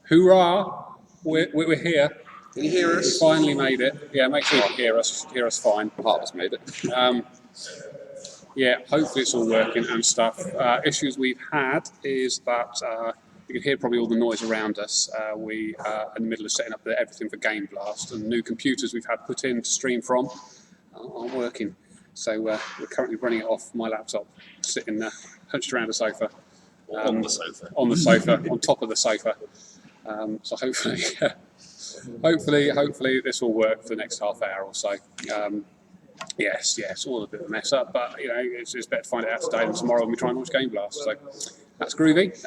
Hoorah! We're here. Can you hear us? We finally made it. Yeah, make sure you can hear us fine. Part of us made it. Yeah, hopefully it's all working and stuff. Issues we've had is that you can hear probably all the noise around us. We are in the middle of setting up everything for Game Blast, and the new computers we've had put in to stream from aren't working. So we're currently running it off my laptop, sitting hunched around a sofa. On the sofa. On the sofa, on top of the sofa. So hopefully, hopefully this will work for the next half hour or so. Yes, all a bit of a mess up, but you know it's better to find it out today than tomorrow when we try and launch Game Blast. So that's groovy.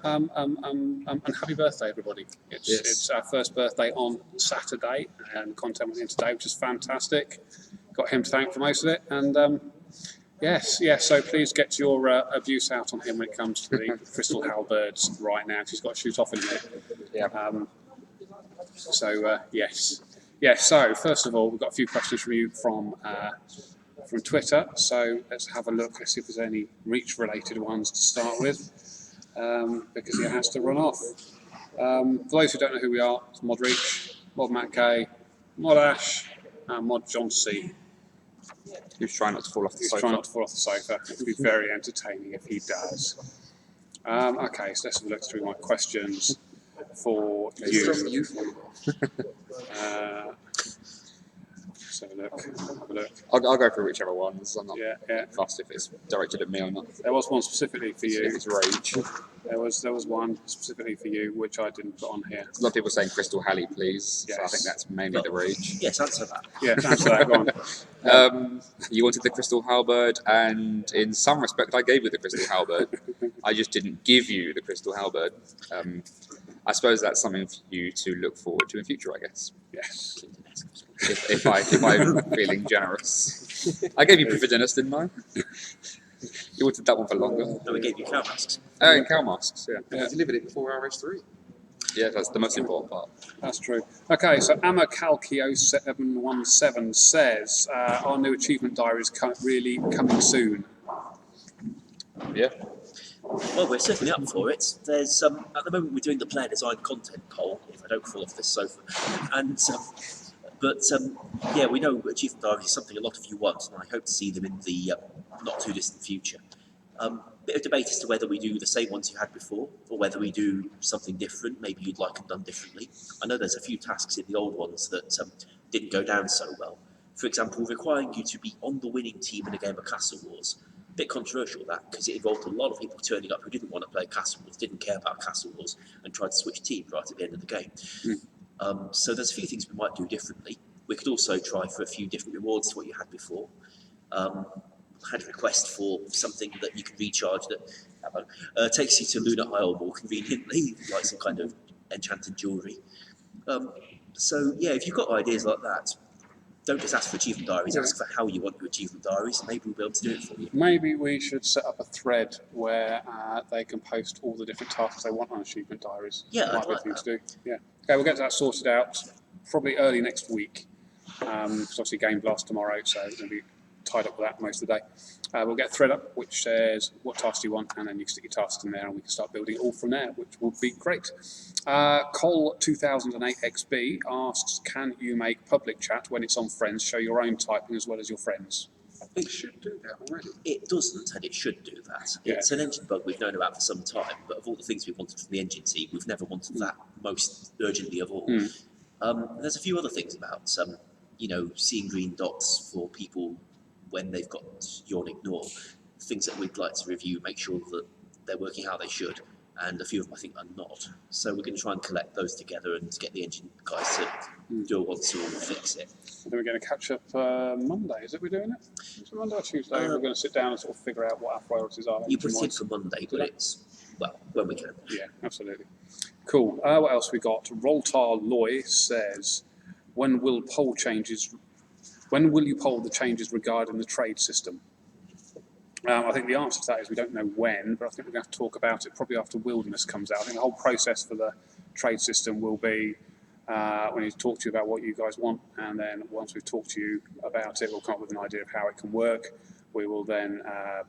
And happy birthday, everybody! It's our first birthday on Saturday, and content went in today, which is fantastic. Got him to thank for most of it, and yes. So please get your abuse out on him when it comes to the crystal halberds right now. He's got to shoot off in a minute. Yeah. Yes. So first of all, we've got a few questions from you from Twitter. So let's have a look. Let's see if there's any reach-related ones to start with, because he has to run off. For those who don't know who we are, it's Mod Reach, Mod Matt K, Mod Ash, and Mod John C. Who's trying not to fall off the sofa? He's trying not to fall off the sofa. It would be very entertaining if he does. Okay, so let's have a look through my questions for you. Let's have a look. I'll go for whichever ones. I'm not Yeah. fussed if it's directed at me or not. There was one specifically for you. If it's rage. There was one specifically for you, which I didn't put on here. A lot of people saying Crystal Halley, please. Yes. So I think that's mainly the rage. Yes, answer that. Yeah, answer that. Go on. You wanted the Crystal Halberd, and in some respect, I gave you the Crystal Halberd. I just didn't give you the Crystal Halberd. I suppose that's something for you to look forward to in future, I guess. Yes. If I'm feeling generous. I gave you Proof, didn't I? You wanted that one for longer. No, we gave you cow masks. Oh, and cow masks, yeah. You delivered it before RS3. Yeah, that's the most important part. That's true. Okay, so Amacalcio717 says, our new achievement diary is really coming soon. Yeah. Well, we're certainly up for it. There's at the moment we're doing the player design content poll. If I don't fall off this sofa, and yeah, we know achievement diaries is something a lot of you want, and I hope to see them in the not too distant future. Bit of debate as to whether we do the same ones you had before, or whether we do something different. Maybe you'd like them done differently. I know there's a few tasks in the old ones that didn't go down so well. For example, requiring you to be on the winning team in a game of Castle Wars. Bit controversial that, because it involved a lot of people turning up who didn't want to play Castle Wars, didn't care about Castle Wars, and tried to switch teams right at the end of the game. So there's a few things we might do differently. We could also try for a few different rewards to what you had before. Had a request for something that you can recharge that takes you to Lunar Isle more conveniently, like some kind of enchanted jewellery. So yeah, if you've got ideas like that, don't just ask for achievement diaries, ask for how you want your achievement diaries, and maybe we'll be able to do it for you. Maybe we should set up a thread where they can post all the different tasks they want on achievement diaries. Yeah, Might I'd be a like thing that. to do. Yeah. Okay, we'll get that sorted out probably early next week. Because obviously Game Blast tomorrow, so we're going to be tied up with that most of the day. We'll get a thread up which says what tasks you want, and then you can stick your tasks in there, and we can start building it all from there, which will be great. Cole2008XB asks, can you make public chat when it's on Friends show your own typing as well as your friends? It should do that already. It doesn't, and it should do that. Yeah. It's an engine bug we've known about for some time, but of all the things we wanted from the engine team, we've never wanted that most urgently of all. There's a few other things about seeing green dots for people when they've got yawn ignore, things that we'd like to review, make sure that they're working how they should, and a few of them I think are not. So we're going to try and collect those together and get the engine guys to do a once-all and fix it. Then we're going to catch up Monday, is it we're doing it? Is it Monday or Tuesday? We're going to sit down and sort of figure out what our priorities are. You put it in for Monday, but it's, well, when we can. Yeah, absolutely. Cool. What else we got? Roltar Loy says, when will you poll the changes regarding the trade system? I think the answer to that is we don't know when, but I think we're going to have to talk about it probably after Wilderness comes out. I think the whole process for the trade system will be we need to talk to you about what you guys want, and then once we've talked to you about it, we'll come up with an idea of how it can work. we will then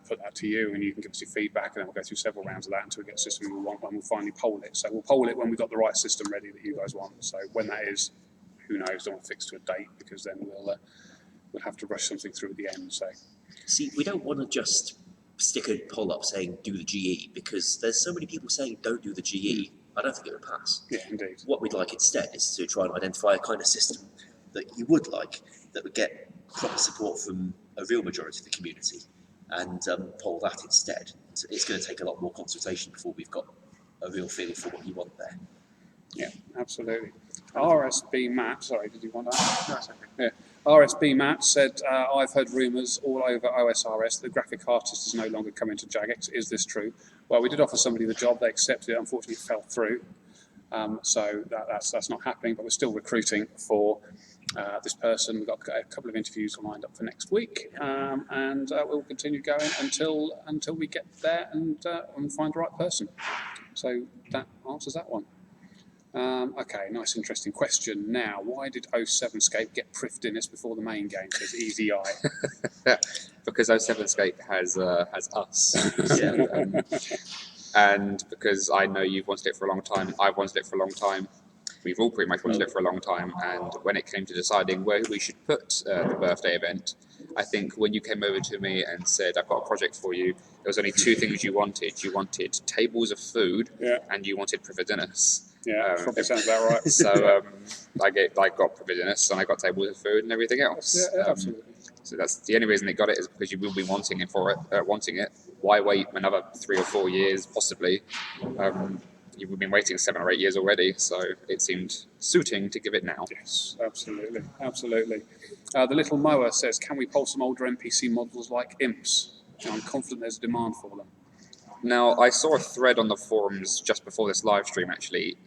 put that to you, and you can give us your feedback, and then we'll go through several rounds of that until we get a system we want, and we'll finally poll it. So we'll poll it when we've got the right system ready that you guys want. So when that is, who knows? Don't want to fix to a date, because then we'll have to rush something through at the end. So see, we don't want to just stick a poll up saying do the GE, because there's so many people saying don't do the GE. I don't think it would pass. yeah, indeed. What we'd like instead is to try and identify a kind of system that you would like, that would get proper support from a real majority of the community, and poll that instead. So it's going to take a lot more consultation before we've got a real feel for what you want there. Yeah, absolutely. RSB Matt, sorry, did you want that? No, it's okay. Yeah. RSB Matt said, I've heard rumours all over OSRS that the graphic artist is no longer coming to Jagex. Is this true? Well, we did offer somebody the job. They accepted it. Unfortunately, it fell through. So that's not happening, but we're still recruiting for this person. We've got a couple of interviews lined up for next week, and we'll continue going until we get there and find the right person. So that answers that one. Okay, nice, interesting question. Now, why did 07scape get priffed in this before the main game? Says Easy Eye. Because 07scape has us. Yeah. And because I know you've wanted it for a long time, I've wanted it for a long time. We've all pretty much wanted it for a long time. And when it came to deciding where we should put the birthday event, I think when you came over to me and said, I've got a project for you, there was only two things you wanted. You wanted tables of food, and you wanted Providenus. Yeah, probably sounds about right. So I got Providenus, and I got tables of food and everything else. Yeah, absolutely. So that's the only reason it got it, is because you will be wanting it for it. Wanting it. Why wait another 3 or 4 years, possibly? You've been waiting 7 or 8 years already, so it seemed suiting to give it now. Yes, absolutely, absolutely. The Little Mower says, can we pull some older NPC models like imps? I'm confident there's a demand for them. Now, I saw a thread on the forums just before this live stream, actually,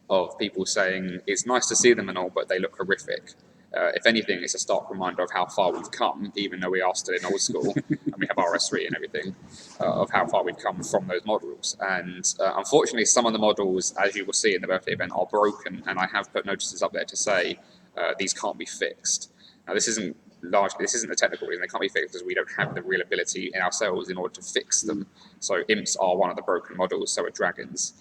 of people saying it's nice to see them and all, but they look horrific. If anything, it's a stark reminder of how far we've come, even though we are still in old school, and we have RS3 and everything, of how far we've come from those models. And unfortunately, some of the models, as you will see in the birthday event, are broken, and I have put notices up there to say these can't be fixed. Now, this isn't a technical reason. They can't be fixed because we don't have the real ability in ourselves in order to fix them. So imps are one of the broken models, so are dragons.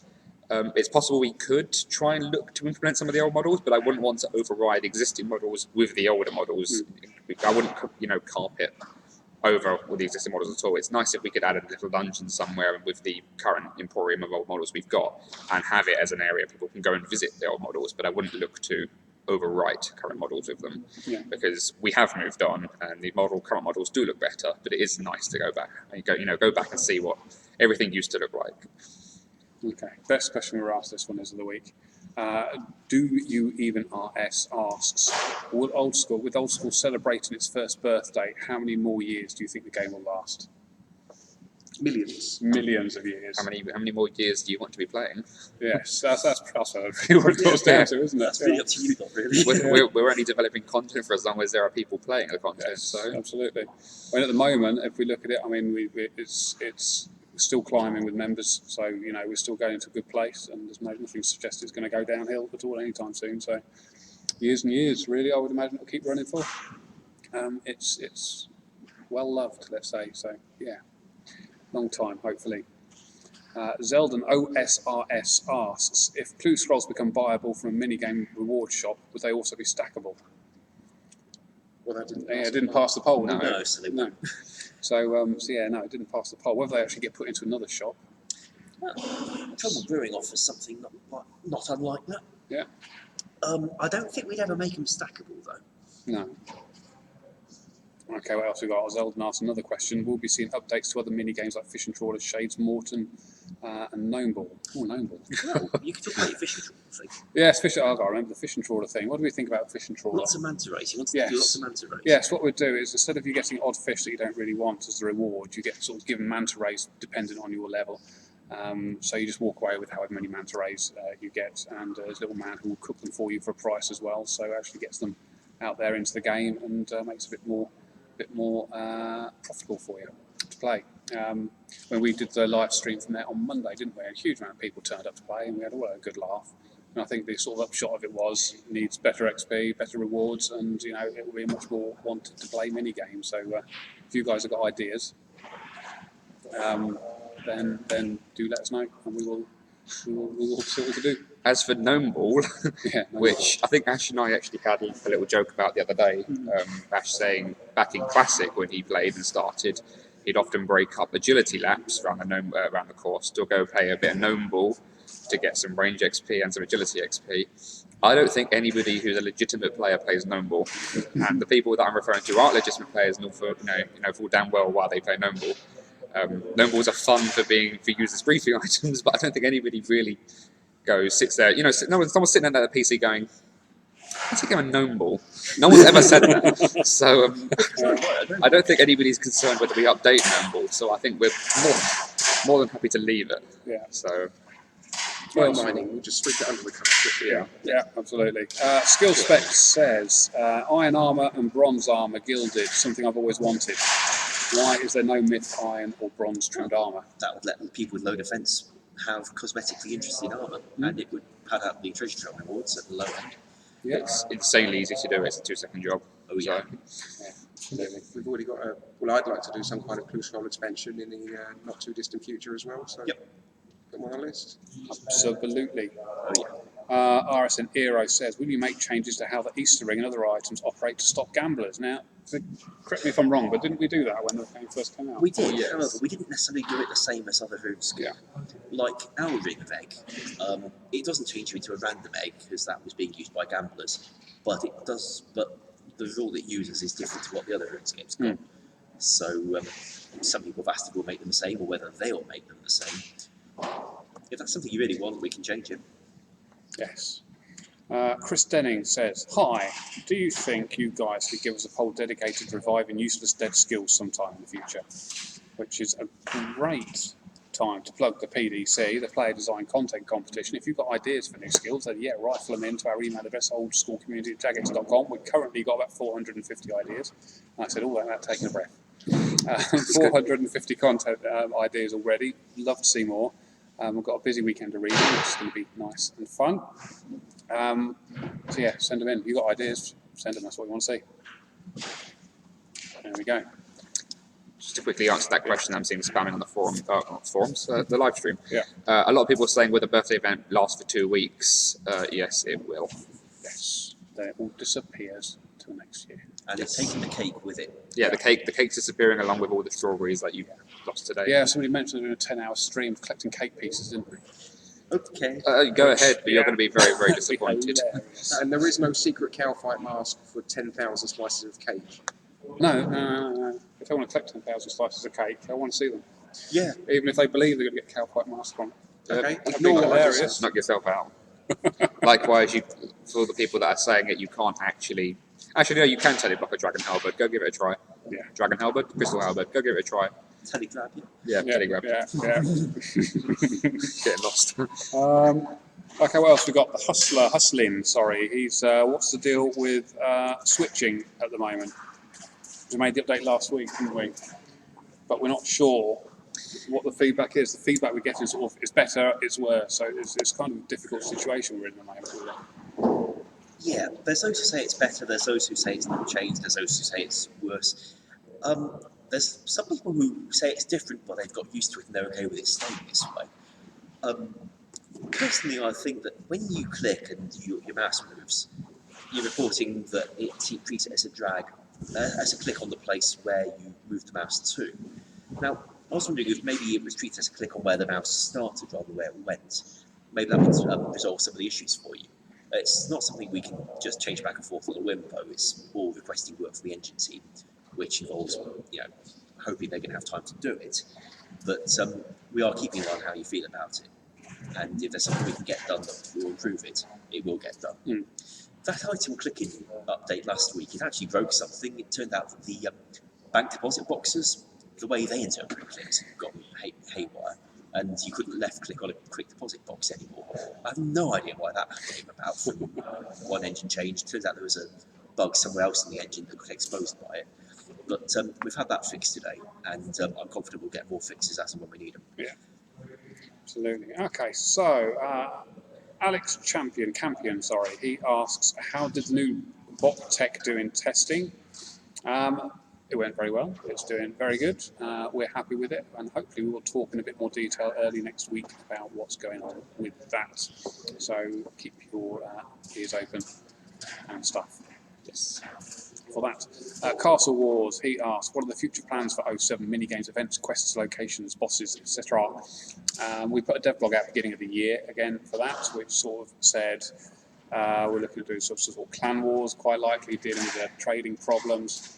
It's possible we could try and look to implement some of the old models, but I wouldn't want to override existing models with the older models. I wouldn't, carpet over with the existing models at all. It's nice if we could add a little dungeon somewhere with the current emporium of old models we've got and have it as an area people can go and visit the old models, but I wouldn't look to overwrite current models with them, because we have moved on and the current models do look better, but it is nice to go back and go back and see what everything used to look like. Okay, best question we were asked this one is of the week. Do you even RS asks, with Old School celebrating its first birthday, how many more years do you think the game will last? Millions. Millions of years. How many more years do you want to be playing? Yes, that's really what it comes down to, isn't it? That's really up to you, not really. We're only developing content for as long as there are people playing the content. Yes, so absolutely. I mean, at the moment, if we look at it, I mean, it's still climbing with members, so we're still going into a good place, and there's nothing suggests it's going to go downhill at all anytime soon. So years and years, really, I would imagine it'll keep running for. It's well loved, let's say. So yeah, long time, hopefully. Zeldin OSRS asks, if Clue Scrolls become viable from a minigame reward shop, would they also be stackable? Well, that didn't pass the poll, did No, it? so they No. won't. So yeah, no, it didn't pass the poll. Whether they actually get put into another shop. Well, Trouble Brewing offers something not unlike that. Yeah. I don't think we'd ever make them stackable, though. No. Okay, what else we got? Zeldin asked another question. Will we be seeing updates to other mini games like Fish and Trawler, Shades, Morton, and Gnome Ball? Oh, Gnome Ball. Well, you could talk about your fishing trawler thing. Yes, I remember the Fish and Trawler thing. What do we think about Fish and Trawler? Lots of manta rays. You want to do lots of manta rays. Yes, what we'd do is instead of you getting odd fish that you don't really want as the reward, you get sort of given manta rays dependent on your level. So you just walk away with however many manta rays you get, and there's a little man who will cook them for you for a price as well. So it actually gets them out there into the game and makes it a bit more profitable for you to play. When we did the live stream from there on Monday, didn't we? A huge amount of people turned up to play, and we had a good laugh. And I think the sort of upshot of it was it needs better XP, better rewards, and it will be a much more wanted to play mini game. So if you guys have got ideas, then do let us know, and we will see what we can do. As for Gnome Ball, Yeah, which I think Ash and I actually had a little joke about the other day. Ash saying back in Classic when he played and started, he'd often break up agility laps around the course to go play a bit of Gnome Ball to get some range XP and some agility XP. I don't think anybody who's a legitimate player plays Gnome Ball, and the people that I'm referring to aren't legitimate players and for full damn well why they play Gnome Ball. Gnome Balls are fun for used as briefing items, but I don't think anybody really sits there. Someone's sitting at their PC going, "Let's take a Gnome Ball." No one's ever said that. So I don't think anybody's concerned whether we update Gnome Ball. So I think we're more than happy to leave it. Yeah. So. Well, mining, we'll just sweep it under the carpet. Yeah, absolutely. Skill Spec says iron armor and bronze armor gilded, something I've always wanted. Why is there no myth iron or bronze trimmed armor? That would let people with low defense have cosmetically interesting armor, and it would pad out the treasure trove rewards at the low end. Yeah. It's insanely easy to do. It's a 2-second job. Oh yeah. Absolutely. We've already got I'd like to do some kind of clue scroll expansion in the not too distant future as well. So Yep. put them on the list. Absolutely. Oh yeah. RSN Eero says, will you make changes to how the Easter ring and other items operate to stop gamblers? Now, correct me if I'm wrong, but didn't we do that when the game first came out? We did, Yes. however, we didn't necessarily do it the same as other RuneScape. Yeah. Like our ring of egg, it doesn't change you into a random egg because that was being used by gamblers, but it does. But the rule it uses is different to what the other RuneScapes got. So some people have asked if we'll make them the same or whether they'll make them the same. If that's something you really want, we can change it. Yes. Chris Denning says, hi, do you think you guys could give us a poll dedicated to reviving useless dead skills sometime in the future? Which is a great time to plug the PDC, the Player Design Content Competition. If you've got ideas for new skills, then yeah, rifle them into our email address, oldschoolcommunity@jagex.com. We've currently got about 450 ideas. And I said all that taking a breath. 450 content ideas already. Love to see more. We've got a busy weekend of reading, which is going to be nice and fun. So yeah, send them in. If you've got ideas, send them. That's what we want to see. There we go. Just to quickly answer that question, I'm seeing spamming on the the live stream. Yeah. A lot of people are saying, will the birthday event last for 2 weeks? Yes, it will. Yes. Then it all disappears till next year. And it's taking the cake with it. Yeah, the cake's disappearing along with all the strawberries that you lost today. Yeah, somebody mentioned doing a 10-hour stream collecting cake pieces, didn't they? Okay. Go ahead, but you're going to be very, very disappointed. And there is no secret cow fight mask for 10,000 slices of cake. No. If I want to collect 10,000 slices of cake, I want to see them. Yeah. Even if they believe they're going to get cow fight mask on it. Okay. That'd be Ignore what I just hilarious. Knock yourself out. Likewise, for the people that are saying it, you can't actually... Actually, no, you can teleblock a Dragon Halberd. Go give it a try. Yeah. Dragon Halberd, Crystal Halberd. Go give it a try. Telegrab you. Yeah, telegrab. Yeah. Getting lost. Okay, what else we got? The Hustling. Sorry, he's what's the deal with switching at the moment? We made the update last week, didn't we? But we're not sure what the feedback is. The feedback we're getting sort of it's better, it's worse. So it's kind of a difficult situation we're in at the moment. Really. Yeah, there's those who say it's better, there's those who say it's not changed, there's those who say it's worse. There's some people who say it's different, but they've got used to it and they're okay with it staying this way. Personally, I think that when you click and your mouse moves, you're reporting that it treats it as a drag, as a click on the place where you move the mouse to. Now, I was wondering if maybe it was treated as a click on where the mouse started rather than where it went. Maybe that would resolve some of the issues for you. It's not something we can just change back and forth on a whim, though. It's more requesting work from the engine team, which involves, hoping they're going to have time to do it. But we are keeping an eye on how you feel about it. And if there's something we can get done that will improve it, it will get done. That item clicking update last week, it actually broke something. It turned out that the bank deposit boxes, the way they interpret clicks, got haywire. And you couldn't left-click on a quick deposit box anymore. I have no idea why that came about from one engine change. Turns out there was a bug somewhere else in the engine that got exposed by it. But we've had that fixed today, and I'm confident we'll get more fixes as and when we need them. Yeah, absolutely. Okay, so Alex Campion, sorry, he asks, how did the new bot tech do in testing? It went very well. It's doing very good. We're happy with it, and hopefully we will talk in a bit more detail early next week about what's going on with that. So keep your ears open and stuff. Yes. For that. Castle Wars, he asked, what are the future plans for 07 minigames, events, quests, locations, bosses, etc.? We put a devlog out at the beginning of the year again for that, which sort of said we're looking to do sort of clan wars, quite likely, dealing with their trading problems.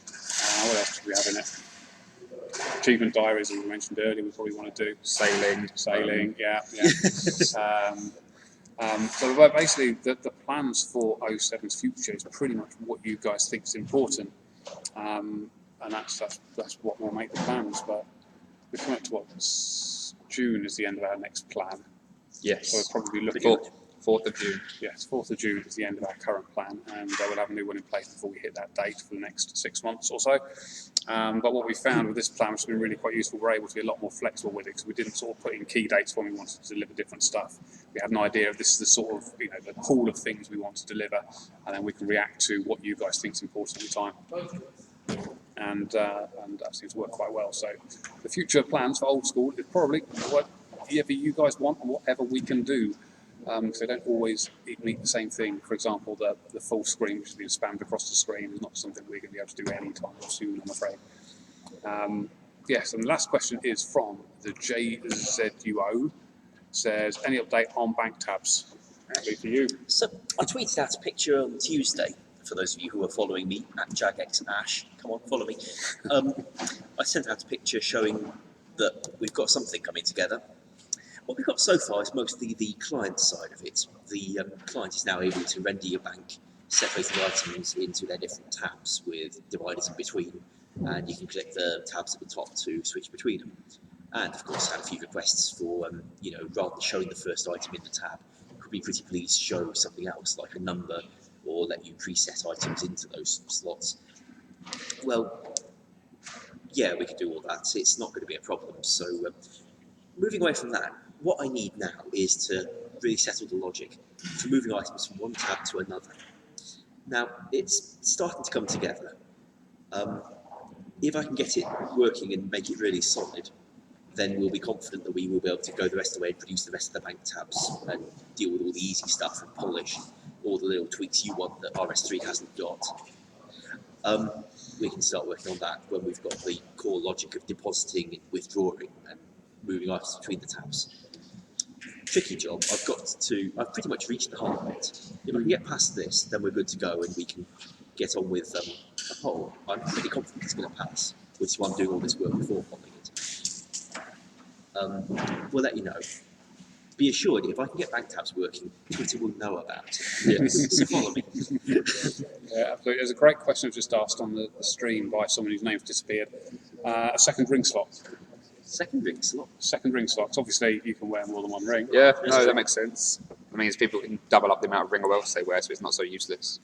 What else do we have in it? Achievement diaries, as we mentioned earlier, we probably want to do. Sailing, yeah. So basically, the plans for 07's future is pretty much what you guys think is important, and that's what will make the plans. But we're coming up to what, June is the end of our next plan. Yes. So we'll probably look at 4th of June. Yes, 4th of June is the end of our current plan, and we'll have a new one in place before we hit that date for the next 6 months or so. But what we found with this plan, which has been really quite useful, we're able to be a lot more flexible with it, because we didn't sort of put in key dates when we wanted to deliver different stuff. We had an idea of this is the sort of, the pool of things we want to deliver, and then we can react to what you guys think is important at the time. And that seems to work quite well. So the future plans for Old School is probably whatever you guys want and whatever we can do. Because they don't always meet the same thing. For example, the full screen, which has been spammed across the screen, is not something we're going to be able to do anytime soon, I'm afraid. Yes, and the last question is from the JZUO. Says, any update on bank tabs? Happy for you. So I tweeted out a picture on Tuesday, for those of you who are following me, at JagXAsh. Come on, follow me. I sent out a picture showing that we've got something coming together. What we've got so far is mostly the client side of it. The client is now able to render your bank, separating items into their different tabs with dividers in between, and you can click the tabs at the top to switch between them. And of course, had a few requests for, rather than showing the first item in the tab, could we pretty please show something else, like a number, or let you preset items into those slots? Well, yeah, we could do all that. It's not going to be a problem. So moving away from that, what I need now is to really settle the logic for moving items from one tab to another. Now, it's starting to come together. If I can get it working and make it really solid, then we'll be confident that we will be able to go the rest of the way and produce the rest of the bank tabs and deal with all the easy stuff and polish all the little tweaks you want that RS3 hasn't got. We can start working on that when we've got the core logic of depositing and withdrawing and moving items between the tabs. Tricky job. I've pretty much reached the heart of it. If I can get past this, then we're good to go and we can get on with a poll. I'm pretty confident it's going to pass, which is why I'm doing all this work before polling it. We'll let you know. Be assured, if I can get bank tabs working, Twitter will know about it. Yes. So follow me. Yeah, absolutely. There's a great question just asked on the stream by someone whose name's disappeared. A second ring slot. Second ring slot? Second ring slots. Obviously, you can wear more than one ring. Yeah, no, that makes sense. It means people can double up the amount of ring of wealth they wear, so it's not so useless.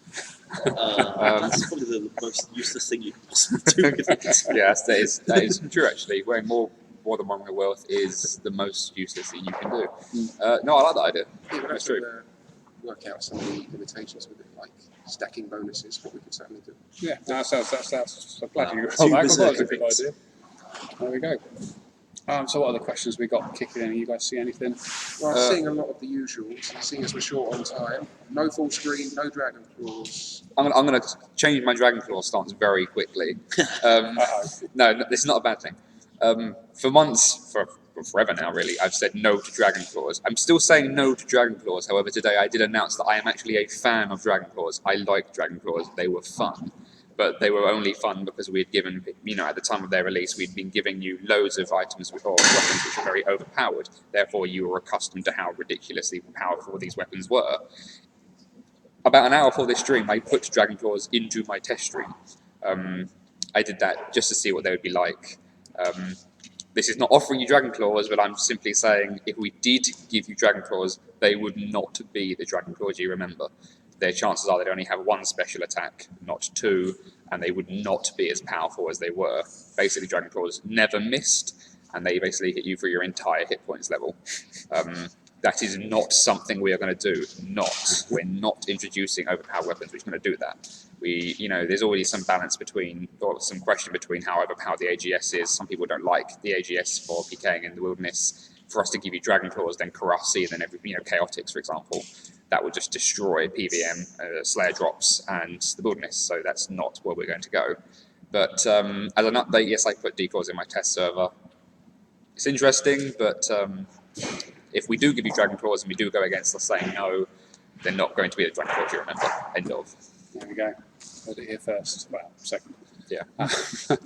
That's probably the most useless thing you can possibly do with it. Yes, that is true, actually. Wearing more than one ring of wealth is the most useless thing you can do. No, I like that idea. Yeah, That's true. Work out some of the limitations with it, like stacking bonuses, but we can certainly do. Yeah, that's I'm glad you got that. That's a good idea. There we go. So what other questions we got kicking in? You guys see anything? Well, I'm seeing a lot of the usuals. Seeing as we're short on time, no full screen, no dragon claws. I'm going to change my Dragon Claw stance very quickly. No, this is not a bad thing. For months, for forever now really, I've said no to Dragon Claws. I'm still saying no to Dragon Claws, however today I did announce that I am actually a fan of Dragon Claws. I like Dragon Claws, they were fun. But they were only fun because we had given, at the time of their release, we'd been giving you loads of items or weapons which were very overpowered. Therefore, you were accustomed to how ridiculously powerful these weapons were. About an hour before this stream, I put Dragon Claws into my test stream. I did that just to see what they would be like. This is not offering you Dragon Claws, but I'm simply saying if we did give you Dragon Claws, they would not be the Dragon Claws you remember. Their chances are they'd only have one special attack, not two, and they would not be as powerful as they were. Basically, Dragon Claws never missed, and they basically hit you for your entire hit points level. That is not something we are going to do. We're not introducing overpowered weapons which are going to do that. There's already some balance between, or some question between how overpowered the AGS is. Some people don't like the AGS for PKing in the wilderness. For us to give you Dragon Claws, then Karasi, and then Chaotix, for example, that would just destroy PVM, Slayer drops, and the wilderness. So that's not where we're going to go. But as an update, yes, I put decoys in my test server. It's interesting, but if we do give you Dragon Claws and we do go against the saying no, they're not going to be the Dragon Claws you remember. End of. There we go. Heard it here first. Well, second. Yeah. There's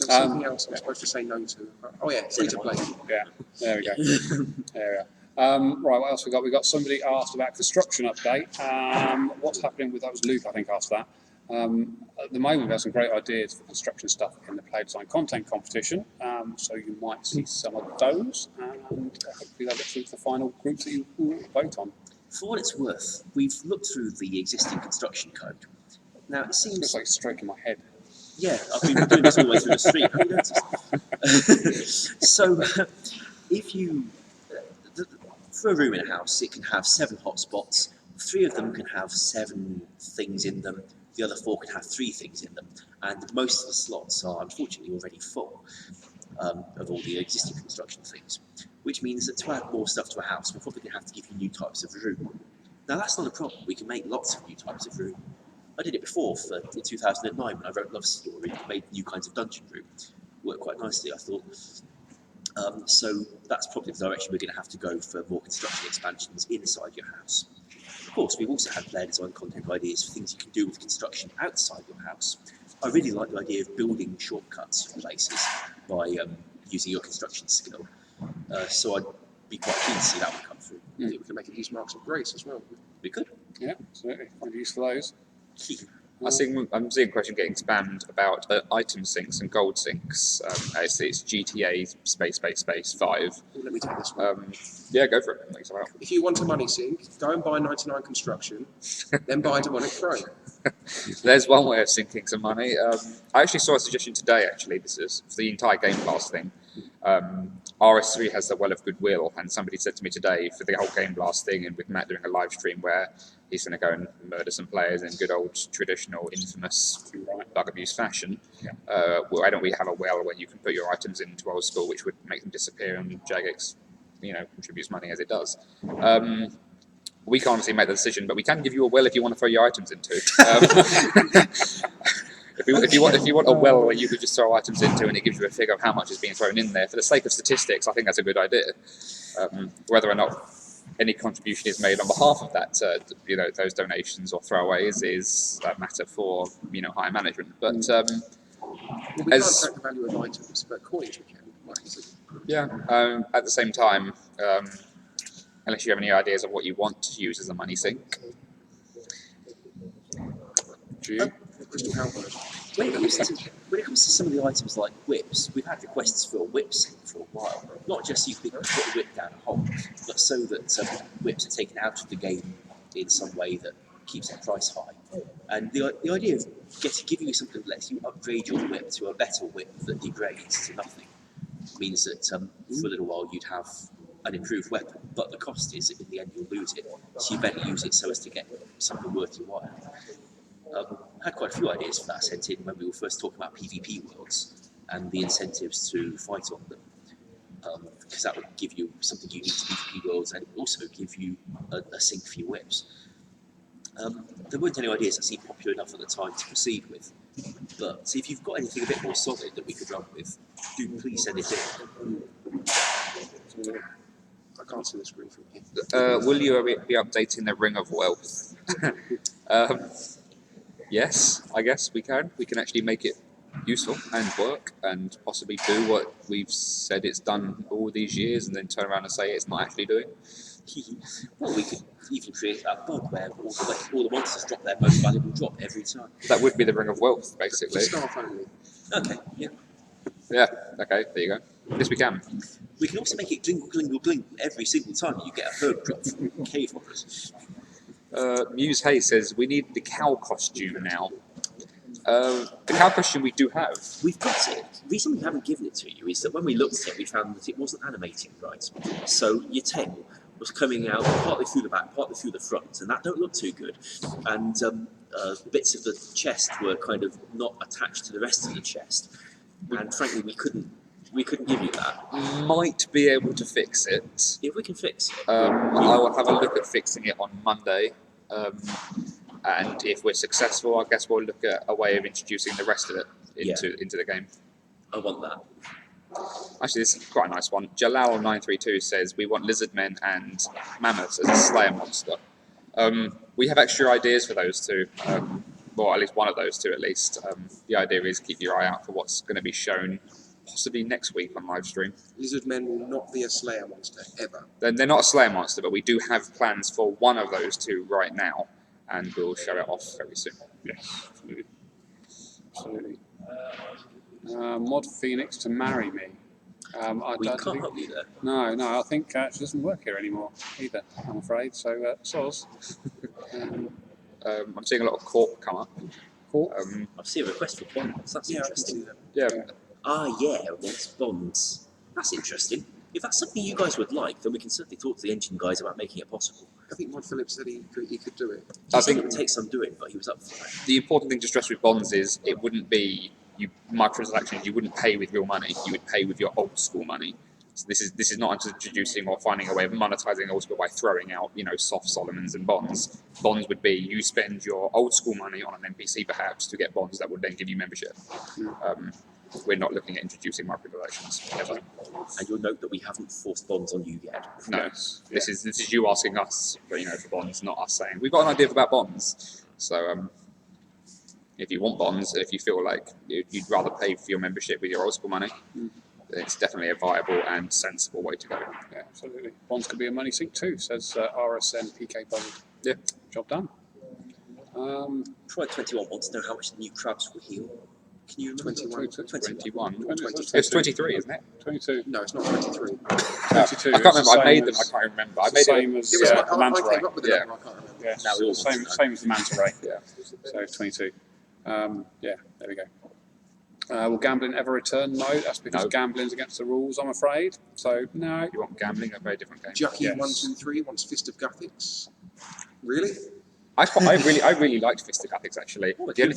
something else I'm supposed to say no to. Oh yeah, free to play. Yeah, there we go. There we are. Right, what else we got? We got somebody asked about construction update. What's happening with that? Was Luke, I think, asked that. At the moment, we've got some great ideas for construction stuff in the Play Design Content Competition, so you might see some of those, and hopefully they'll get through to the final group that you will vote on. For what it's worth, we've looked through the existing construction code. Now, it seems... It's like stroking my head. Yeah, I've been doing this all the way through the stream. Have you noticed? So, if you... For a room in a house, it can have 7 hotspots. 3 of them can have 7 things in them. The other 4 can have 3 things in them. And most of the slots are, unfortunately, already full of all the existing construction things. Which means that to add more stuff to a house, we're probably going to have to give you new types of room. Now, that's not a problem. We can make lots of new types of room. I did it before in 2009 when I wrote Love Story and made new kinds of dungeon room. Worked quite nicely, I thought. So that's probably the direction we're going to have to go for more construction expansions inside your house. Of course, we've also had player design content ideas for things you can do with construction outside your house. I really like the idea of building shortcuts for places by using your construction skill. So I'd be quite keen to see that one come through. I think we can make it use Marks of Grace as well. We could. Yeah, absolutely. Find use for those. I'm seeing a question getting spammed about item sinks and gold sinks. It's GTA //5. Well, let me take this one. Yeah, go for it. Thanks a lot. If you want a money sink, go and buy 99 construction, then buy Demonic Throne. There's one way of sinking some money. I actually saw a suggestion today, actually. This is for the entire Game Blast thing. RS3 has the Well of Goodwill, and somebody said to me today for the whole Game Blast thing, and with Matt doing a live stream where he's going to go and murder some players in good old traditional, infamous bug abuse fashion. Why don't we have a well where you can put your items into Old School, which would make them disappear, and Jagex, contributes money as it does. We can't obviously make the decision, but we can give you a well if you want to throw your items into. If you want a well where you could just throw items into and it gives you a figure of how much is being thrown in there, for the sake of statistics, I think that's a good idea. Whether or not any contribution is made on behalf of that, those donations or throwaways is a matter for higher management. But We can't track the value of items, but coins we can. At the same time, unless you have any ideas of what you want to use as a money sink. Crystal Halberd. When it comes to some of the items like whips, we've had requests for a whip sink for a while. Not just so you can put a whip down a hole, but so that whips are taken out of the game in some way that keeps their price high. And the idea of giving you something that lets you upgrade your whip to a better whip that degrades to nothing means that for a little while you'd have an improved weapon, but the cost is that in the end you'll lose it, so you better use it so as to get something worth your while. I had quite a few ideas for that sent in when we were first talking about PvP worlds and the incentives to fight on them, because that would give you something unique to PvP worlds and also give you a sink for your whips. There weren't any ideas that seemed popular enough at the time to proceed with, but if you've got anything a bit more solid that we could run with, do please send it in. I can't see the screen from here. Will you be updating the Ring of Wealth? Yes, I guess we can. We can actually make it useful and work and possibly do what we've said it's done all these years and then turn around and say it's not actually doing. Well, we could even create that bug where all the monsters drop their most valuable drop every time. That would be the Ring of Wealth, basically. Staff only. Okay, yeah. Yeah, okay, there you go. Yes, we can. We can also make it glingle, glingle, glingle every single time you get a herb drop from cave hoppers. Muse Hay says, we need the cow costume now. The cow costume we do have. We've got it. The reason we haven't given it to you is that when we looked at it, we found that it wasn't animating right. So your tail was coming out partly through the back, partly through the front, and that don't look too good. And bits of the chest were kind of not attached to the rest of the chest, and frankly, we couldn't give you that. Might be able to fix it. If we can fix it, I will have a look at fixing it on Monday, and if we're successful, I guess we'll look at a way of introducing the rest of it into the game. I want that. Actually, this is quite a nice one. Jalal932 says, we want lizard men and mammoths as a slayer monster. We have extra ideas for those two, or at least one of those two at least. The idea is keep your eye out for what's going to be shown possibly next week on live stream. Lizard men will not be a slayer monster, ever. They're not a slayer monster, but we do have plans for one of those two right now, and we'll show it off very soon. Yes, absolutely. Absolutely. Mod Phoenix to marry me. We can't help you there. No, I think she doesn't work here anymore either, I'm afraid. So, soz. I'm seeing a lot of corp come up. Cool. I see a request for bonds. That's interesting. Yeah. Against bonds. That's interesting. If that's something you guys would like, then we can certainly talk to the engine guys about making it possible. I think Mod Phillips said he could do it. I think it would take some doing, but he was up for it. The important thing to stress with bonds is it wouldn't be microtransactions. You wouldn't pay with real money. You would pay with your old school money. So this is not introducing or finding a way of monetizing old school by throwing out soft Solomons and bonds. Bonds would be you spend your old school money on an NPC perhaps to get bonds that would then give you membership. We're not looking at introducing microtransactions ever. And you'll note that we haven't forced bonds on you yet. No, Yes. this is you asking us for bonds, not us saying we've got an idea about bonds. So if you want bonds, if you feel like you'd rather pay for your membership with your old school money, it's definitely a viable and sensible way to go. Yeah, absolutely. Bonds could be a money sink too, says RSN PK Buzzy. Yeah. Job done. Try 21 wants to know how much the new crabs will heal. Can you remember? 21. 22. It's 23, isn't it? 22. No, it's not 23. 22. I can't remember. I made them. I can't remember. I made Same it. as It was like, the I manta ray. came up with the number, I can't remember. Yeah, Now we all same as the manta ray. Yeah. So 22. Yeah, there we go. Will gambling ever return? No, that's because No. gambling's against the rules, I'm afraid. So no. You want gambling? A very different game. Jucky Yes. 123 wants Fist of Gothics. Really? I really liked Fist of Gothics actually. Oh, The only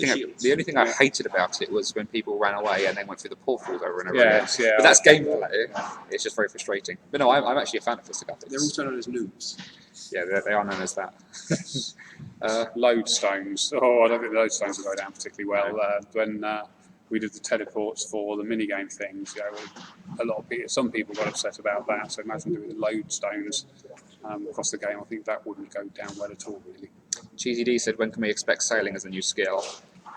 thing I Yeah. hated about it was when people ran away and then went through the portals over and over Yes, again. yeah. But that's gameplay. It's just very frustrating. But no, I'm actually a fan of Fist of They're Gothics. also known as noobs. Yeah, they are known as that. Lodestones. Oh, I don't think the lodestones will go down particularly well. When we did the teleports for the minigame things, a lot of people, some people got upset about that. So imagine doing the lodestones across the game. I think that wouldn't go down well at all, really. Cheesy D said, when can we expect sailing as a new skill?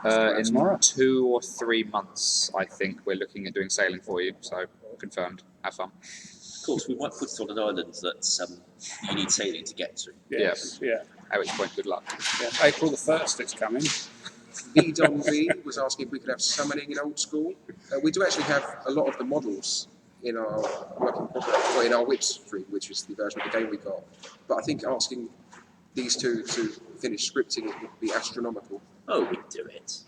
In Tomorrow. 2 or 3 months, I think we're looking at doing sailing for you. So confirmed. Have fun. Of course, we might put it on an island that you need sailing to get to. Yes, yeah. At which point, good luck. Yeah. April the 1st, it's coming. Edon V was asking if we could have summoning in Old School. We do actually have a lot of the models in our working progress, or in our Wits stream, which is the version of the game we got. But I think asking these two to finish scripting it would be astronomical. Oh, we can do it.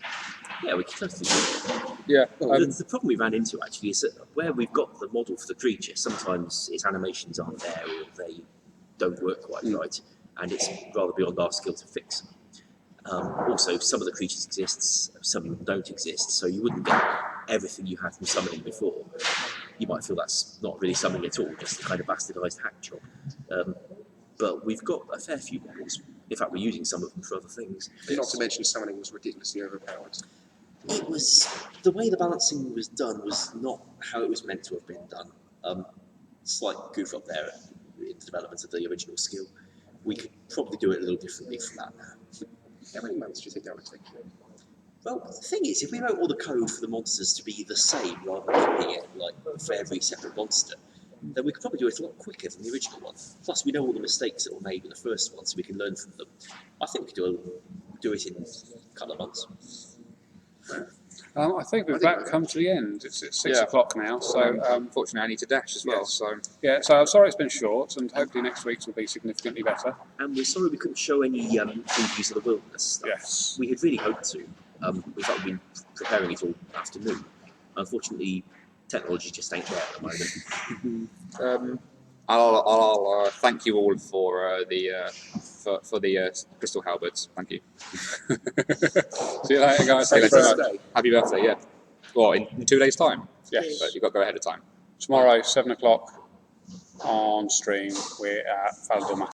Yeah, we can totally do it. Yeah. The problem we ran into actually is that where we've got the model for the creature, sometimes its animations aren't there or they don't work quite right, and it's rather beyond our skill to fix them. Also, some of the creatures exist, some of them don't exist, so you wouldn't get everything you had from summoning before. You might feel that's not really summoning at all, just a kind of bastardised hack job. But we've got a fair few models. In fact, we're using some of them for other things. Not to mention summoning was ridiculously overpowered. It was the way the balancing was done was not how it was meant to have been done. Slight goof up there in the development of the original skill. We could probably do it a little differently from that now. How many months do you think that would take? Well, the thing is, if we wrote all the code for the monsters to be the same rather than copying it like for every separate monster, then we could probably do it a lot quicker than the original one. Plus, we know all the mistakes that were made in the first one, so we can learn from them. I think we could do it in a couple of months. I think we've about come to the end. It's 6 o'clock now, so Unfortunately, I need to dash as well. yes. So yeah. So I'm sorry it's been short, and hopefully next week's will be significantly better. And we're sorry we couldn't show any previews of the wilderness stuff. Yes. We had really hoped to. In fact, we've been preparing it all afternoon. Unfortunately, technology just ain't there at the moment. I'll thank you all for the crystal halberds. Thank you. See you later, guys. See you Thanks very later. much. Thursday. Happy birthday, yeah. Well, in 2 days' time. Yes. But you've got to go ahead of time. Tomorrow, 7 o'clock on stream. We're at Falador